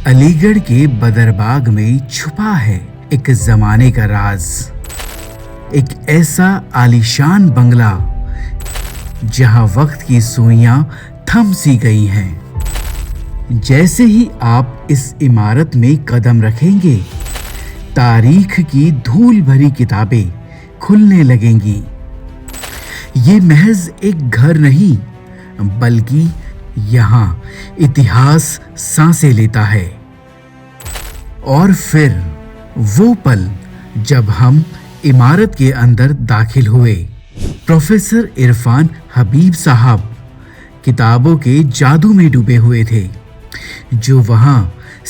علی گڑھ کے بدرباغ میں چھپا ہے ایک زمانے کا راز، ایک ایسا عالیشان بنگلہ جہاں وقت کی سوئیاں تھم سی گئی ہیں۔ جیسے ہی آپ اس عمارت میں قدم رکھیں گے، تاریخ کی دھول بھری کتابیں کھلنے لگیں گی۔ یہ محض ایک گھر نہیں، بلکہ یہاں اتہاس سانسیں لیتا ہے۔ اور پھر وہ پل جب ہم عمارت کے اندر داخل ہوئے، پروفیسر عرفان حبیب صاحب کتابوں کے جادو میں ڈوبے ہوئے تھے، جو وہاں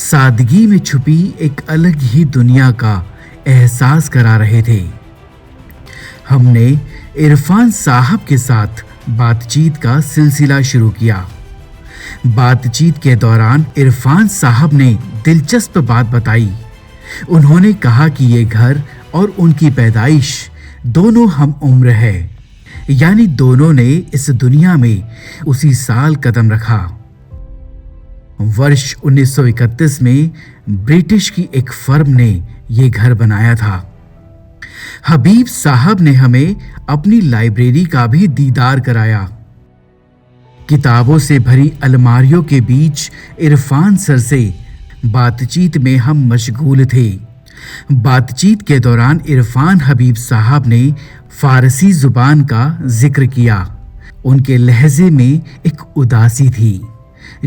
سادگی میں چھپی ایک الگ ہی دنیا کا احساس کرا رہے تھے۔ ہم نے عرفان صاحب کے ساتھ بات چیت کا سلسلہ شروع کیا۔ بات چیت کے دوران عرفان صاحب نے دلچسپ بات بتائی۔ انہوں نے کہا کہ یہ گھر اور ان کی پیدائش دونوں ہم عمر ہے، یعنی دونوں نے اس دنیا میں اسی سال قدم رکھا۔ ورش 1931 میں برٹش کی ایک فرم نے یہ گھر بنایا تھا۔ حبیب صاحب نے ہمیں اپنی لائبریری کا بھی دیدار کرایا۔ کتابوں سے بھری الماریوں کے بیچ عرفان سر سے بات چیت میں ہم مشغول تھے۔ بات چیت کے دوران عرفان حبیب صاحب نے فارسی زبان کا ذکر کیا۔ ان کے لہجے میں ایک اداسی تھی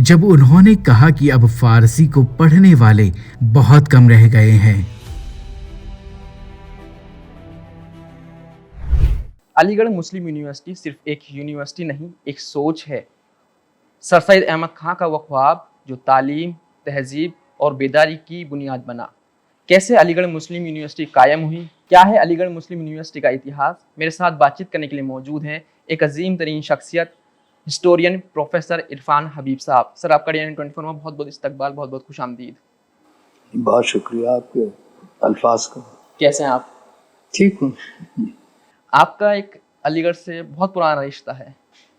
جب انہوں نے کہا کہ اب فارسی کو پڑھنے والے بہت کم رہ گئے ہیں۔ علی گڑھ مسلم یونیورسٹی صرف ایک یونیورسٹی نہیں، ایک سوچ ہے۔ سر سید احمد خان کا وہ خواب جو تعلیم، تہذیب اور بیداری کی بنیاد بنا۔ کیسے علی گڑھ مسلم یونیورسٹی قائم ہوئی؟ کیا ہے علی گڑھ مسلم یونیورسٹی کا اتہاس؟ میرے ساتھ بات چیت کرنے کے لیے موجود ہیں ایک عظیم ترین شخصیت، ہسٹورین پروفیسر عرفان حبیب صاحب۔ سر، آپ کا DN24 میں بہت بہت استقبال، بہت بہت خوش آمدید۔ بہت شکریہ آپ کے الفاظ کا۔ کیسے ہیں آپ؟ ٹھیک ہوں۔ آپ کا ایک علی گڑھ سے بہت پرانا رشتہ ہے۔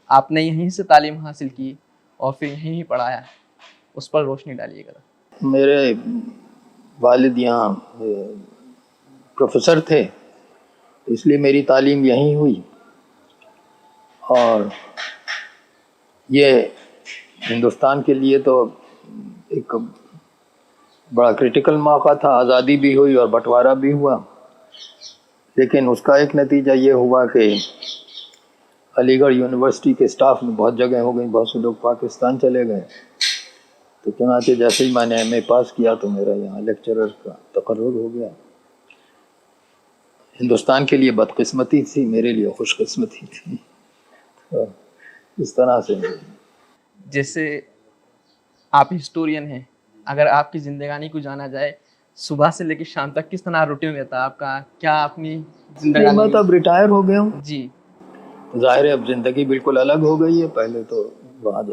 آپ نے یہیں سے تعلیم حاصل کی اور پھر یہیں ہی پڑھایا، اس پر روشنی ڈالیے گا۔ میرے والد یہاں پروفیسر تھے، اس لیے میری تعلیم یہیں ہوئی، اور یہ ہندوستان کے لیے تو ایک بڑا کریٹیکل موقع تھا۔ آزادی بھی ہوئی اور بٹوارا بھی ہوا، لیکن اس کا ایک نتیجہ یہ ہوا کہ علی گڑھ یونیورسٹی کے سٹاف میں بہت جگہ ہو گئی، بہت سے لوگ پاکستان چلے گئے۔ تو چنانچہ جیسے ہی میں نے MA پاس کیا تو میرا یہاں لیکچرر کا تقرر ہو گیا۔ ہندوستان کے لیے بدقسمتی تھی، میرے لیے خوش قسمتی تھی۔ تو اس طرح سے جیسے آپ ہسٹورین ہیں، اگر آپ کی زندگانی کو جانا جائے، صبح سے لے کے شام تک کس طرح روٹین رہتا ہے آپ کا؟ کیا اپنی زندگانی؟ میں تو اب ریٹائر ہو گیا ہوں۔ جی، ظاہر ہے اب زندگی بالکل الگ ہو گئی ہے۔ پہلے تو وہاں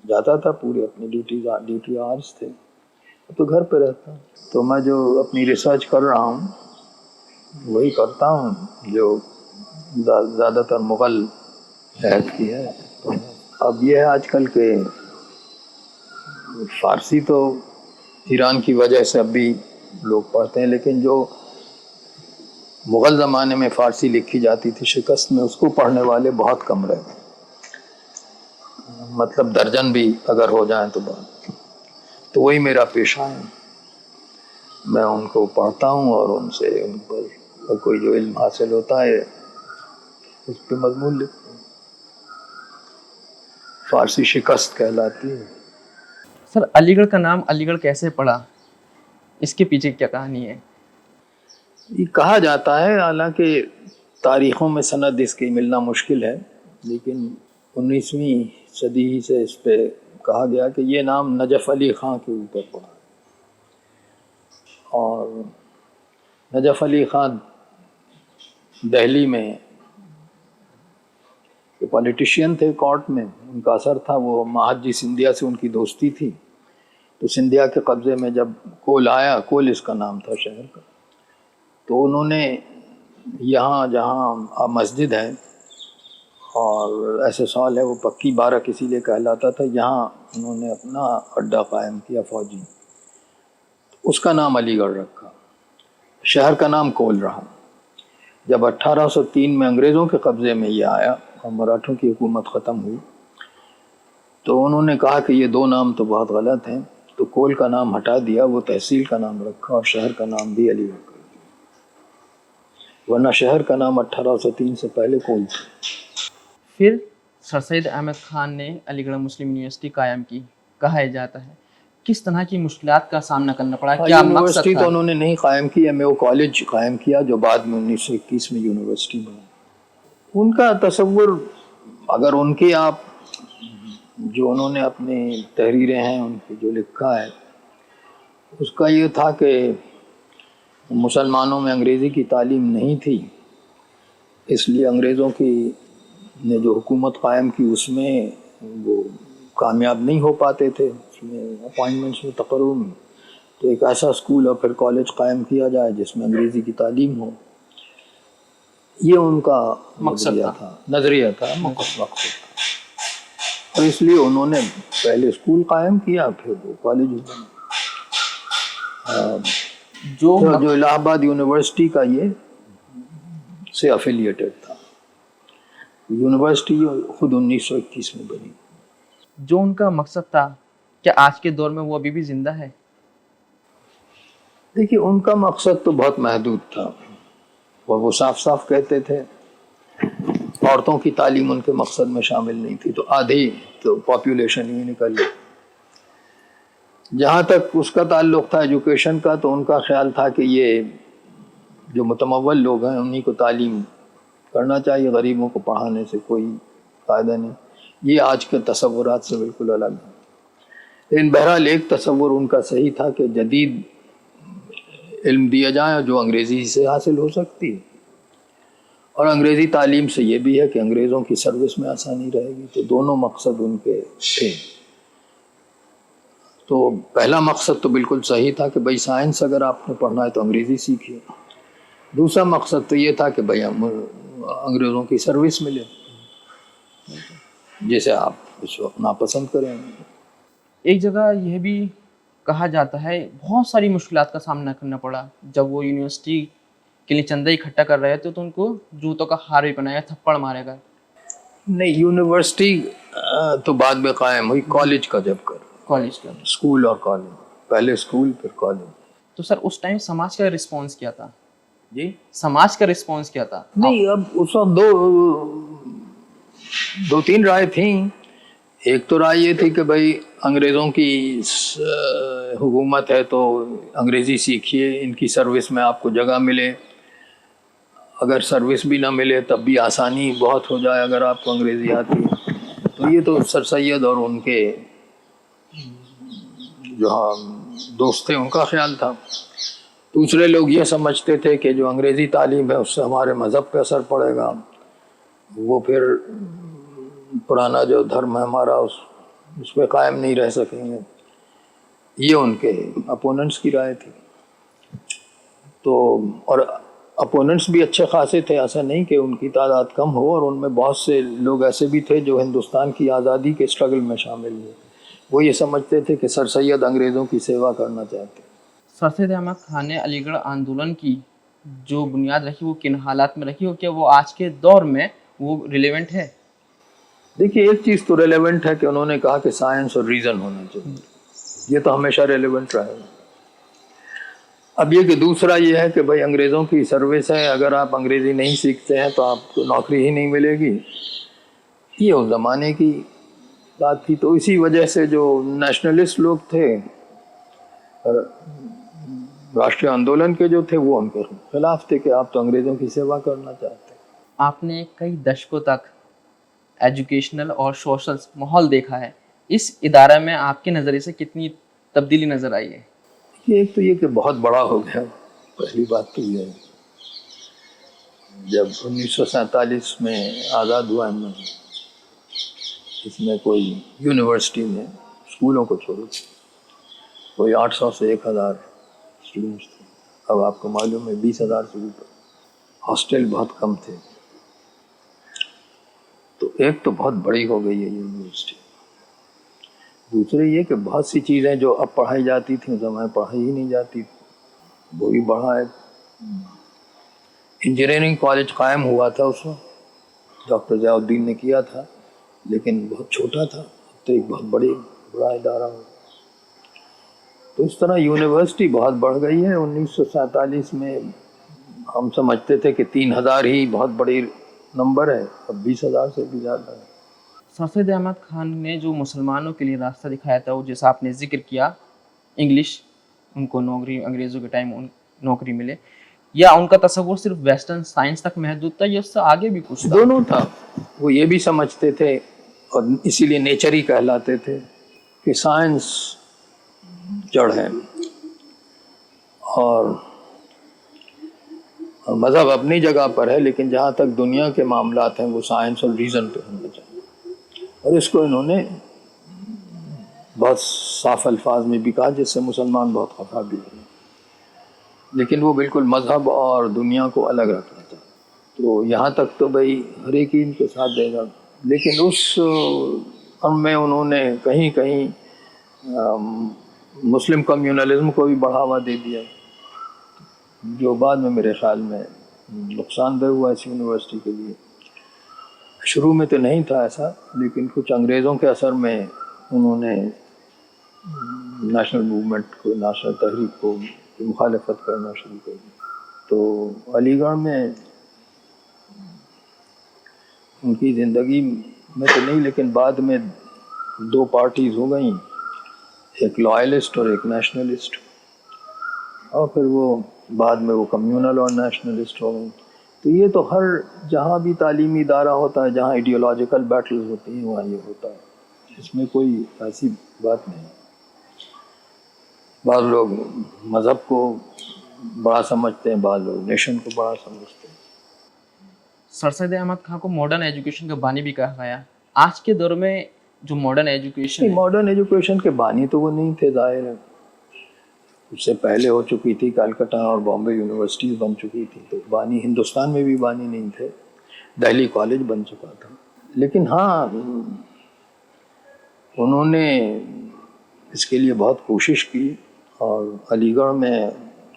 جاتا تھا، پورے اپنی ڈیوٹی آورس تھے، اب تو گھر پہ رہتا ہوں۔ تو میں جو اپنی ریسرچ کر رہا ہوں وہی کرتا ہوں جو زیادہ تر مغل عہد کی ہے۔ اب یہ ہے آج کل کہ فارسی تو ایران کی وجہ سے اب بھی لوگ پڑھتے ہیں، لیکن جو مغل زمانے میں فارسی لکھی جاتی تھی شکست میں، اس کو پڑھنے والے بہت کم رہے، مطلب درجن بھی اگر ہو جائیں تو بات۔ تو وہی میرا پیشہ ہے، میں ان کو پڑھتا ہوں اور ان سے ان پر کوئی جو علم حاصل ہوتا ہے اس پہ مضمون لکھتا ہوں۔ فارسی شکست کہلاتی ہے۔ سر، علی گڑھ کا نام علی گڑھ کیسے پڑا؟ اس کے پیچھے کیا کہانی ہے؟ یہ کہا جاتا ہے، حالانکہ تاریخوں میں سند اس کی ملنا مشکل ہے، لیکن 19ویں صدی ہی سے اس پہ کہا گیا کہ یہ نام نجف علی خان کے اوپر پڑا، اور نجف علی خان دہلی میں پولیٹیشین تھے، کورٹ میں ان کا اثر تھا، وہ مہاجی سندھیا سے ان کی دوستی تھی۔ تو سندھیا کے قبضے میں جب کول آیا، کول اس کا نام تھا شہر کا، تو انہوں نے یہاں جہاں مسجد ہے اور ایسے سال ہے وہ پکی بارک اسی لیے کہلاتا تھا، یہاں انہوں نے اپنا اڈہ قائم کیا فوجی، اس کا نام علی گڑھ رکھا، شہر کا نام کول رہا۔ جب 1803 میں انگریزوں کے قبضے میں یہ آیا اور مراٹھوں کی حکومت ختم ہوئی تو انہوں نے کہا کہ یہ دو نام تو بہت غلط ہیں، تو کول کا نام ہٹا دیا، وہ تحصیل کا نام رکھا اور شہر کا نام بھی علی گڑھ کر دیا، ورنہ شہر کا نام 1803 سے پہلے کول تھا۔ پھر سر سید احمد خان نے علی گڑھ مسلم یونیورسٹی قائم کی، کہا جاتا ہے کس طرح کی مشکلات کا سامنا کرنا پڑا، کیا مقصد یونیورسٹی تھا؟ تو انہوں نے نہیں قائم کی، ایم اے او کالج قائم کیا جو بعد میں 1921 میں یونیورسٹی بنا۔ ان کا تصور، اگر ان کی آپ جو انہوں نے اپنی تحریریں ہیں ان کی جو لکھا ہے، اس کا یہ تھا کہ مسلمانوں میں انگریزی کی تعلیم نہیں تھی، اس لیے انگریزوں کی نے جو حکومت قائم کی اس میں وہ کامیاب نہیں ہو پاتے تھے، اس میں اپائنٹمنٹس میں تقرر میں، تو ایک ایسا اسکول اور پھر کالج قائم کیا جائے جس میں انگریزی کی تعلیم ہو، یہ ان کا مقصد نظریہ تھا، مقصد تھا، اور اس لیے انہوں نے پہلے اسکول قائم کیا پھر وہ کالج بنا، جو جو الہ آباد یونیورسٹی کا یہ سے افیلیٹڈ تھا۔ یونیورسٹی خود 1921 میں بنی۔ جو ان کا مقصد تھا، کیا آج کے دور میں وہ ابھی بھی زندہ ہے؟ دیکھیے ان کا مقصد تو بہت محدود تھا، اور وہ صاف صاف کہتے تھے عورتوں کی تعلیم ان کے مقصد میں شامل نہیں تھی، تو آدھی تو پاپولیشن ہی نکل گئی۔ جہاں تک اس کا تعلق تھا ایجوکیشن کا، تو ان کا خیال تھا کہ یہ جو متمول لوگ ہیں انہی کو تعلیم کرنا چاہیے، غریبوں کو پڑھانے سے کوئی فائدہ نہیں۔ یہ آج کے تصورات سے بالکل الگ ہے، لیکن بہرحال ایک تصور ان کا صحیح تھا کہ جدید علم دیا جائے جو انگریزی سے حاصل ہو سکتی ہے، اور انگریزی تعلیم سے یہ بھی ہے کہ انگریزوں کی سروس میں آسانی رہے گی، تو دونوں مقصد ان کے تھے۔ تو پہلا مقصد تو بالکل صحیح تھا کہ بھائی سائنس اگر آپ نے پڑھنا ہے تو انگریزی سیکھیے، دوسرا مقصد تو یہ تھا کہ بھائی انگریزوں کی سروس ملے جسے آپ اس وقت ناپسند کریں۔ ایک جگہ یہ بھی کہا جاتا ہے بہت ساری مشکلات کا سامنا کرنا پڑا جب وہ یونیورسٹی کے لیے چندہ اکٹھا کر رہے تھے، تو ان کو جوتوں کا ہار بھی بنایا، تھپڑ مارے گئے۔ نہیں، یونیورسٹی تو بعد میں قائم ہوئی، کالج کا جب کر کالج کا اسکول اور کالج، پہلے اسکول پھر کالج۔ تو سر اس ٹائم سماج کا رسپانس کیا تھا؟ جی سماج کا رسپانس کیا تھا؟ نہیں، اب اس وقت دو تین رائے تھیں۔ ایک تو رائے یہ تھی کہ بھائی انگریزوں کی حکومت ہے تو انگریزی سیکھیے، ان کی سروس میں آپ کو جگہ ملے، اگر سروس بھی نہ ملے تب بھی آسانی بہت ہو جائے اگر آپ کو انگریزی آتی ہے۔ تو یہ تو سر سید اور ان کے جو دوست تھے ان کا خیال تھا۔ دوسرے لوگ یہ سمجھتے تھے کہ جو انگریزی تعلیم ہے اس سے ہمارے مذہب پہ اثر پڑے گا، وہ پھر پرانا جو دھرم ہے ہمارا اس پہ قائم نہیں رہ سکیں گے۔ یہ ان کے اپوننٹس کی رائے تھی۔ تو اور اپوننٹس بھی اچھے خاصے تھے، ایسا نہیں کہ ان کی تعداد کم ہو، اور ان میں بہت سے لوگ ایسے بھی تھے جو ہندوستان کی آزادی کے اسٹرگل میں شامل ہوئے۔ وہ یہ سمجھتے تھے کہ سر سید انگریزوں کی سیوا کرنا چاہتے۔ سر سید احمد خان نے علی گڑھ آندولن کی جو بنیاد رکھی وہ کن حالات میں رکھی، اور کیا وہ آج کے دور میں وہ ریلیونٹ ہے؟ دیکھیے ایک چیز تو ریلیونٹ ہے کہ انہوں نے کہا کہ سائنس اور ریزن ہونا چاہیے، یہ تو ہمیشہ ریلیونٹ رہے گا۔ اب یہ کہ دوسرا یہ ہے کہ بھائی انگریزوں کی سروس ہے، اگر آپ انگریزی نہیں سیکھتے ہیں تو آپ کو نوکری ہی نہیں ملے گی، یہ اس زمانے کی بات تھی۔ تو اسی وجہ سے جو نیشنلسٹ لوگ تھے، راشٹریہ آندولن کے جو تھے، وہ ان کے خلاف تھے کہ آپ تو انگریزوں کی سیوا کرنا چاہتے ہیں۔ آپ نے کئی دشکوں تک ایجوکیشنل اور سوشل ماحول دیکھا ہے، اس ادارے میں آپ کے نظریے سے کتنی تبدیلی نظر آئی ہے؟ ایک تو یہ کہ بہت بڑا ہو گیا، پہلی بات تو یہ ہے۔ جب 1947 میں آزاد ہوا ہے، اس میں کوئی یونیورسٹی میں اسکولوں کو چھوڑو کوئی 800 سے 1000 اسٹوڈنٹس تھے، اب آپ کو معلوم ہے 20,000 سے اوپر۔ ہاسٹل بہت کم تھے، تو ایک تو بہت بڑی ہو گئی ہے یونیورسٹی۔ دوسرے یہ کہ بہت سی چیزیں جو اب پڑھائی جاتی تھیں اس زمانے پڑھائی ہی نہیں جاتی تھی، وہ بھی بڑھا ہے۔ انجینئرنگ کالج قائم ہوا تھا اس وقت، ڈاکٹر ضیاء الدین نے کیا تھا، لیکن بہت چھوٹا تھا، اب تو ایک بہت بڑا ادارہ ہو۔ تو اس طرح یونیورسٹی بہت بڑھ گئی ہے۔ 1947 میں ہم سمجھتے تھے کہ 3000 ہی بہت بڑی نمبر ہے، اب 20,000 سے بھی زیادہ ہے۔ سر سید احمد خان نے جو مسلمانوں کے لیے راستہ دکھایا تھا، وہ جیسا آپ نے ذکر کیا، انگلش، ان کو نوکری، انگریزوں کے ٹائم نوکری ملے، یا ان کا تصور صرف ویسٹرن سائنس تک محدود تھا یا اس سے آگے بھی کچھ تھا؟ دونوں تھا۔ وہ یہ بھی سمجھتے تھے، اور اسی لیے نیچر ہی کہلاتے تھے، کہ سائنس جڑ ہے اور مذہب اپنی جگہ پر ہے، لیکن جہاں تک دنیا کے معاملات ہیں وہ سائنس اور ریزن پہ ہونا چاہیے۔ اور اس کو انہوں نے بہت صاف الفاظ میں بھی کہا، جس سے مسلمان بہت خفا بھی ہوئے، لیکن وہ بالکل مذہب اور دنیا کو الگ رکھنا چاہتے۔ تو یہاں تک تو بھائی ہر ایک ان کے ساتھ دے گا، لیکن اس میں انہوں نے کہیں کہیں مسلم کمیونلزم کو بھی بڑھاوا دے دیا، جو بعد میں میرے خیال میں نقصان دہ ہوا اس یونیورسٹی کے لیے۔ شروع میں تو نہیں تھا ایسا، لیکن کچھ انگریزوں کے اثر میں انہوں نے نیشنل موومنٹ کو، نیشنل تحریک کو مخالفت کرنا شروع کر دی۔ تو علی گڑھ میں ان کی زندگی میں تو نہیں، لیکن بعد میں 2 پارٹیز ہو گئیں، ایک لائلسٹ اور ایک نیشنلسٹ، اور پھر وہ بعد میں وہ کمیونل اور نیشنلسٹ ہو گئیں۔ تو یہ تو ہر جہاں بھی تعلیمی ادارہ ہوتا ہے، جہاں ایڈیولوجیکل بیٹلز ہوتی ہیں، وہاں یہ ہوتا ہے، اس میں کوئی ایسی بات نہیں۔ بعض لوگ مذہب کو بڑا سمجھتے ہیں، بعض لوگ نیشن کو بڑا سمجھتے ہیں۔ سر سید احمد خان کو ماڈرن ایجوکیشن کا بانی بھی کہا گیا۔ آج کے دور میں جو ماڈرن ایجوکیشن ہے، ماڈرن ایجوکیشن کے بانی تو وہ نہیں تھے، ظاہر ہے، اس سے پہلے ہو چکی تھی، کلکتہ اور بامبے یونیورسٹیز بن چکی تھی، تو بانی ہندوستان میں بھی بانی نہیں تھے، دہلی کالج بن چکا تھا۔ لیکن ہاں، انہوں نے اس کے لیے بہت کوشش کی، اور علی گڑھ میں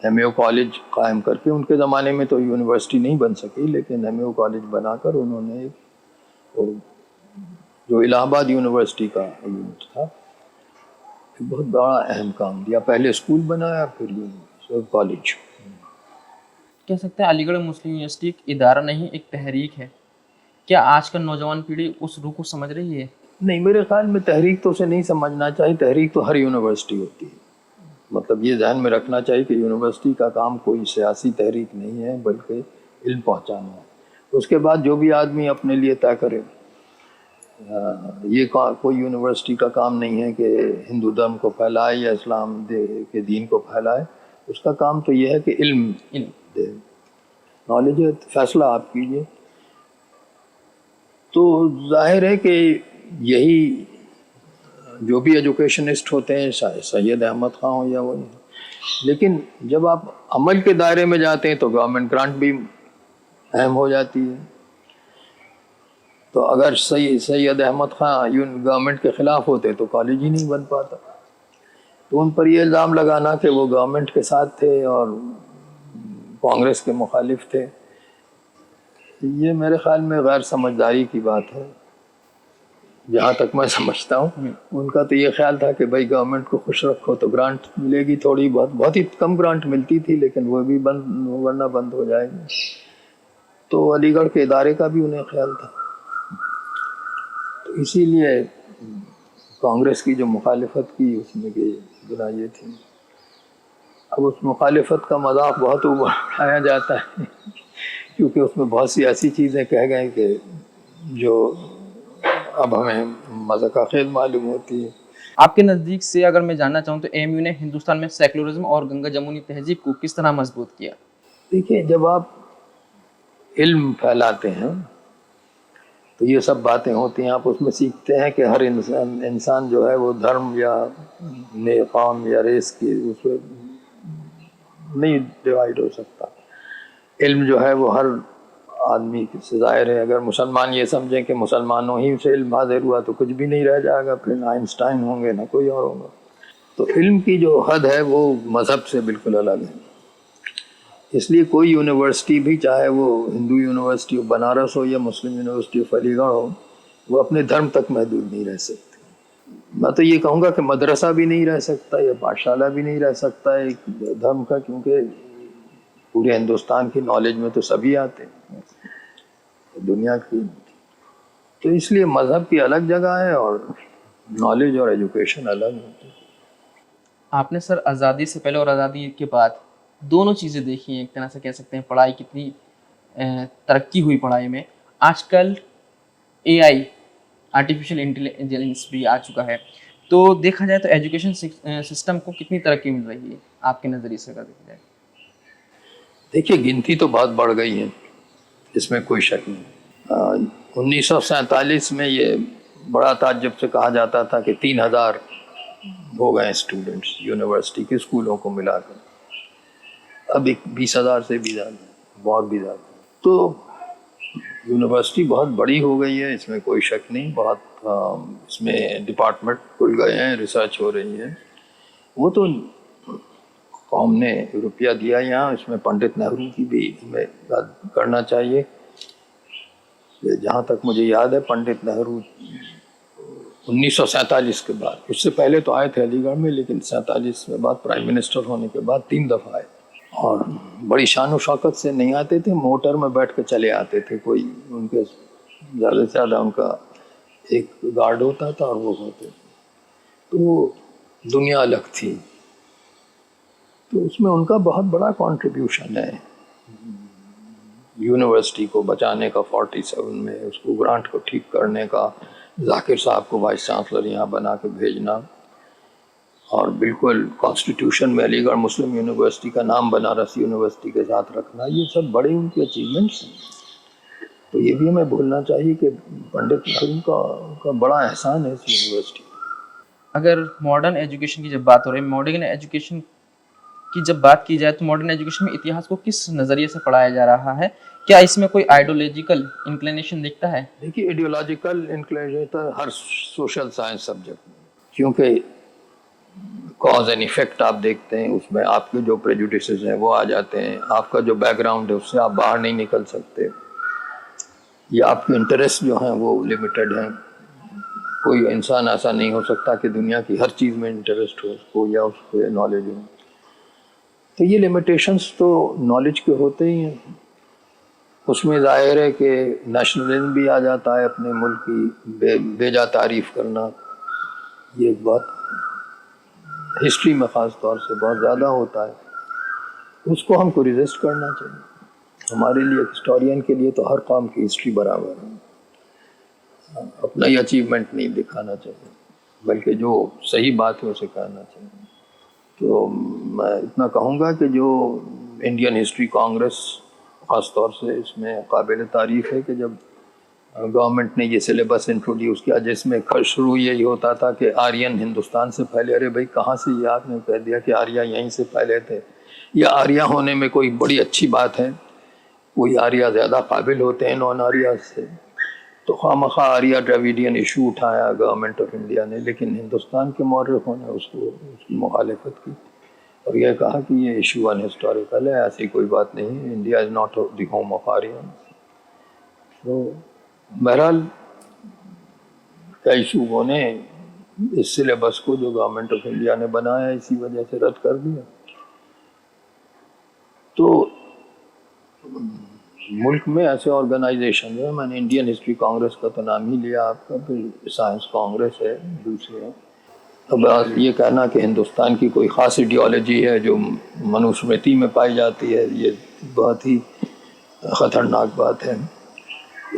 ایم اے او کالج قائم کر کے، ان کے زمانے میں تو یونیورسٹی نہیں بن سکی، لیکن ایم اے او کالج بنا کر انہوں نے جو الہ آباد یونیورسٹی کا یونٹ تھا، بہت بڑا اہم کام دیا۔ پہلے اسکول بنایا، پھر کالج۔ کہہ سکتے ہیں علی گڑھ مسلم یونیورسٹی ایک ادارہ نہیں، ایک تحریک ہے۔ کیا آج کل نوجوان پیڑھی اس روح کو سمجھ رہی ہے؟ نہیں، میرے خیال میں تحریک تو اسے نہیں سمجھنا چاہیے، تحریک تو ہر یونیورسٹی ہوتی ہے۔ مطلب یہ ذہن میں رکھنا چاہیے کہ یونیورسٹی کا کام کوئی سیاسی تحریک نہیں ہے، بلکہ علم پہنچانا ہے۔ اس کے بعد جو بھی آدمی اپنے لیے طے کرے، یہ کوئی یونیورسٹی کا کام نہیں ہے کہ ہندو دھرم کو پھیلائے یا اسلام کے دین کو پھیلائے۔ اس کا کام تو یہ ہے کہ علم دے، نالج ہے، فیصلہ آپ کیجئے۔ تو ظاہر ہے کہ یہی جو بھی ایجوکیشنسٹ ہوتے ہیں، سید احمد خان ہو یا وہ، لیکن جب آپ عمل کے دائرے میں جاتے ہیں تو گورنمنٹ گرانٹ بھی اہم ہو جاتی ہے۔ تو اگر سید احمد خان گورنمنٹ کے خلاف ہوتے تو کالج ہی نہیں بن پاتا۔ تو ان پر یہ الزام لگانا کہ وہ گورنمنٹ کے ساتھ تھے اور کانگریس کے مخالف تھے، یہ میرے خیال میں غیر سمجھداری کی بات ہے، جہاں تک میں سمجھتا ہوں۔ ان کا تو یہ خیال تھا کہ بھائی گورنمنٹ کو خوش رکھو تو گرانٹ ملے گی، تھوڑی بہت ہی کم گرانٹ ملتی تھی، لیکن وہ بھی ورنہ بند ہو جائے گی۔ تو علی گڑھ کے ادارے کا بھی انہیں خیال تھا، تو اسی لیے کانگریس کی جو مخالفت کی، اس میں کہ بنا یہ تھی۔ اب اس مخالفت کا مذاق بہت اڑایا جاتا ہے، کیونکہ اس میں بہت سی ایسی چیزیں کہہ گئے کہ جو اب ہمیں مذاق خیز معلوم ہوتی ہے۔ آپ کے نزدیک سے اگر میں جاننا چاہوں تو ایم یو نے ہندوستان میں سیکولرزم اور گنگا جمونی تہذیب کو کس طرح مضبوط کیا؟ دیکھیے، جب آپ علم پھیلاتے ہیں تو یہ سب باتیں ہوتی ہیں، آپ اس میں سیکھتے ہیں کہ ہر انسان جو ہے وہ دھرم یا قوم یا ریس کی اس میں نہیں ڈیوائیڈ ہو سکتا۔ علم جو ہے وہ ہر آدمی سے ظاہر ہے اگر مسلمان یہ سمجھیں کہ مسلمانوں ہی سے علم حاضر ہوا تو کچھ بھی نہیں رہ جائے گا، پھر نہ آئنسٹائن ہوں گے نہ کوئی اور ہوگا. تو علم کی جو حد ہے وہ مذہب سے بالکل الگ ہے. اس لیے کوئی یونیورسٹی بھی، چاہے وہ ہندو یونیورسٹی آف بنارس ہو یا مسلم یونیورسٹی آف علی گڑھ ہو، وہ اپنے دھرم تک محدود نہیں رہ سکتی. میں تو یہ کہوں گا کہ مدرسہ بھی نہیں رہ سکتا یا پاٹھشالہ بھی نہیں رہ سکتا ایک دھرم کا، کیونکہ پورے ہندوستان کی نالج میں تو سبھی آتے ہیں دنیا کی. تو اس لیے مذہب کی الگ جگہ ہے اور نالج اور ایجوکیشن الگ ہے. آپ نے سر آزادی سے پہلے اور آزادی کے بعد دونوں چیزیں دیکھی ہیں، ایک طرح سے کہہ سکتے ہیں پڑھائی کتنی ترقی ہوئی پڑھائی میں. آج کل اے آئی آرٹیفیشیل انٹیلیجنس بھی آ چکا ہے، تو دیکھا جائے تو ایجوکیشن سسٹم کو کتنی ترقی مل رہی ہے آپ کے نظریے سے اگر دیکھا جائے؟ دیکھیے گنتی تو بہت بڑھ گئی ہے، اس میں کوئی شک نہیں. 1947 میں یہ بڑا تعجب سے کہا جاتا تھا کہ 3000 ہو گئے اسٹوڈنٹس یونیورسٹی کے اسکولوں کو ملا کر. اب 20,000 سے بھی زیادہ، بہت بھی زیادہ. تو یونیورسٹی بہت بڑی ہو گئی ہے، اس میں کوئی شک نہیں. بہت اس میں ڈپارٹمنٹ کھل گئے ہیں، ریسرچ ہو رہی ہے. وہ تو قوم نے روپیہ دیا یہاں، اس میں پنڈت نہرو کی بھی ہمیں یاد کرنا چاہیے. جہاں تک مجھے یاد ہے پنڈت نہرو 1947 کے بعد، اس سے پہلے تو آئے تھے علی گڑھ میں، لیکن 47 کے بعد پرائم منسٹر ہونے کے بعد 3 دفعہ آئے. اور بڑی شان و شوکت سے نہیں آتے تھے، موٹر میں بیٹھ کے چلے آتے تھے. کوئی ان کے زیادہ سے زیادہ ان کا ایک گارڈ ہوتا تھا اور وہ ہوتے تھے. تو دنیا الگ تھی. تو اس میں ان کا بہت بڑا کنٹریبیوشن ہے یونیورسٹی کو بچانے کا. 47 میں اس کو گرانٹ کو ٹھیک کرنے کا، ذاکر صاحب کو وائس چانسلر یہاں بنا کے بھیجنا، اور بالکل کانسٹیٹیوشن میں علی گڑھ مسلم یونیورسٹی کا نام بنارس یونیورسٹی کے ساتھ رکھنا. یہ سب بڑے ان کے اچیومنٹس ہیں. تو یہ بھی ہمیں بولنا چاہیے کہ پنڈت نہرو کا بڑا احسان ہے اس یونیورسٹی. اگر ماڈرن ایجوکیشن کی جب بات ہو رہی ہے، ماڈرن ایجوکیشن کی جب بات کی جائے تو ماڈرن ایجوکیشن میں اتہاس کو کس نظریے سے پڑھایا جا رہا ہے؟ کیا اس میں کوئی آئیڈیولوجیکل انکلینیشن دکھتا ہے؟ دیکھیے ایڈیولوجیکل انکلینیشن ہر سوشل سائنس سبجیکٹ میں، کیونکہ کاز اینڈ ایفیکٹ آپ دیکھتے ہیں، اس میں آپ کے جو پریجوڈیسز ہیں وہ آ جاتے ہیں. آپ کا جو بیک گراؤنڈ ہے اس سے آپ باہر نہیں نکل سکتے، یا آپ کے انٹرسٹ جو ہیں وہ لمیٹڈ ہیں. کوئی انسان ایسا نہیں ہو سکتا کہ دنیا کی ہر چیز میں انٹرسٹ ہو اس کو یا اس پہ نالج ہو. تو یہ لمیٹیشنس تو نالج کے ہوتے ہی ہیں. اس میں ظاہر ہے کہ نیشنلزم بھی آ جاتا ہے، اپنے ملک کی بیجا تعریف کرنا. یہ ایک بات ہسٹری میں خاص طور سے بہت زیادہ ہوتا ہے. اس کو ہم کو ریزسٹ کرنا چاہیے. ہمارے لیے ہسٹورین کے لیے تو ہر قوم کی ہسٹری برابر ہے. اپنا ہی اچیومنٹ نہیں دکھانا چاہیے، بلکہ جو صحیح بات ہے اسے کہنا چاہیے. تو میں اتنا کہوں گا کہ جو انڈین ہسٹری کانگریس خاص طور سے اس میں قابل تعریف ہے کہ جب گورنمنٹ نے یہ سلیبس انٹروڈیوس کیا جس میں شروع یہی ہوتا تھا کہ آرین ہندوستان سے پھیلے. ارے بھائی کہاں سے یہ آپ نے کہہ دیا کہ آریہ یہیں سے پھیلے تھے، یا آریہ ہونے میں کوئی بڑی اچھی بات ہے؟ کوئی آریہ زیادہ قابل ہوتے ہیں نان آریہ سے. تو خواہ مخواہ آریہ ڈراویڈین ایشو اٹھایا گورنمنٹ آف انڈیا نے، لیکن ہندوستان کے مورخوں نے اس کی مخالفت کی اور یہ کہا کہ یہ ایشو ان ہسٹوریکل ہے، ایسی کوئی بات نہیں ہے. India is not the home of Arya. تو بہرحال کئی صوبوں نے اس سلیبس کو جو گورنمنٹ آف انڈیا نے بنایا اسی وجہ سے رد کر دیا. تو ملک میں ایسے آرگنائزیشن ہیں، میں نے انڈین ہسٹری کانگریس کا تو نام ہی لیا آپ کا، پھر سائنس کانگریس ہے، دوسرے ہیں. اب یہ کہنا کہ ہندوستان کی کوئی خاص ایڈیالوجی ہے جو منوسمرتی میں پائی جاتی ہے، یہ بہت ہی خطرناک بات ہے.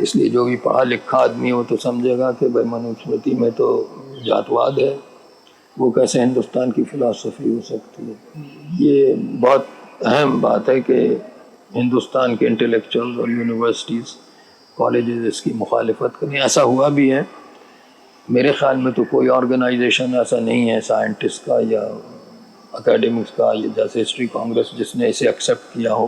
اس لیے جو بھی پڑھا لکھا آدمی ہو تو سمجھے گا کہ بھائی منوسمرتی میں تو جاتواد ہے، وہ کیسے ہندوستان کی فلاسفی ہو سکتی ہے. یہ بہت اہم بات ہے کہ ہندوستان کے انٹلیکچوئل اور یونیورسٹیز کالجز اس کی مخالفت کریں. ایسا ہوا بھی ہے. میرے خیال میں تو کوئی آرگنائزیشن ایسا نہیں ہے سائنٹسٹ کا یا اکیڈمکس کا یا جیسے ہسٹری کانگریس جس نے اسے ایکسیپٹ کیا ہو.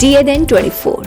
DNN 24,